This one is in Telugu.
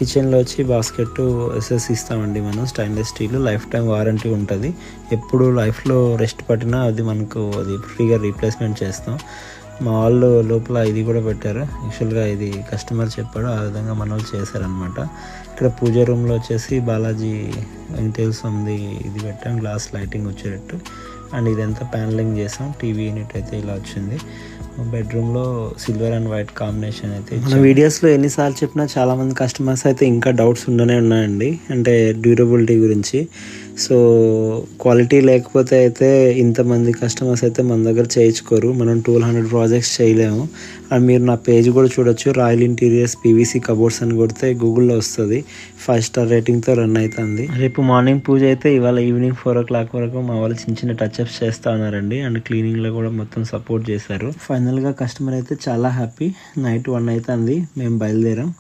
కిచెన్లో వచ్చి బాస్కెట్ ఎస్ఎస్ ఇస్తామండి మనం. Stainless steel life time warranty ఉంటుంది. ఎప్పుడు లైఫ్లో రెస్ట్ పట్టినా అది మనకు అది ఫ్రీగా రీప్లేస్మెంట్ చేస్తాం. మా వాళ్ళు లోపల ఇది కూడా పెట్టారు. యాక్చువల్గా ఇది కస్టమర్ చెప్పాడు, ఆ విధంగా మన వాళ్ళు చేశారనమాట. ఇక్కడ పూజ రూమ్లో వచ్చేసి బాలాజీ వెంకటేశ్వర స్వామిది ఇది పెట్టాం, గ్లాస్ లైటింగ్ వచ్చేటట్టు. అండ్ ఇదంతా ప్యానలింగ్ చేసాం. టీవీ యూనిట్ అయితే ఇలా వచ్చింది. బెడ్రూమ్లో సిల్వర్ అండ్ వైట్ కాంబినేషన్ అయితే మన వీడియోస్లో ఎన్నిసార్లు చెప్పినా చాలామంది కస్టమర్స్ అయితే ఇంకా డౌట్స్ ఉండనే ఉన్నాయండి, అంటే డ్యూరబిలిటీ గురించి. సో క్వాలిటీ లేకపోతే అయితే ఇంతమంది కస్టమర్స్ అయితే మన దగ్గర చేయించుకోరు. మనం 1200 ప్రాజెక్ట్స్ చేయలేము. అండ్ మీరు నా పేజ్ కూడా చూడొచ్చు, రాయల్ ఇంటీరియర్స్ పీవీసీ కబోర్డ్స్ అని కొడితే గూగుల్లో వస్తుంది. 5 స్టార్ రేటింగ్తో రన్ అవుతుంది. రేపు మార్నింగ్ పూజ అయితే ఇవాళ ఈవినింగ్ 4 o'clock వరకు మా వాళ్ళు చిన్న చిన్న టచ్అప్స్ చేస్తూ ఉన్నారండి. అండ్ క్లీనింగ్లో కూడా మొత్తం సపోర్ట్ చేశారు. ఫైనల్గా కస్టమర్ అయితే చాలా హ్యాపీ. నైట్ 1 అవుతుంది, మేము బయలుదేరాం.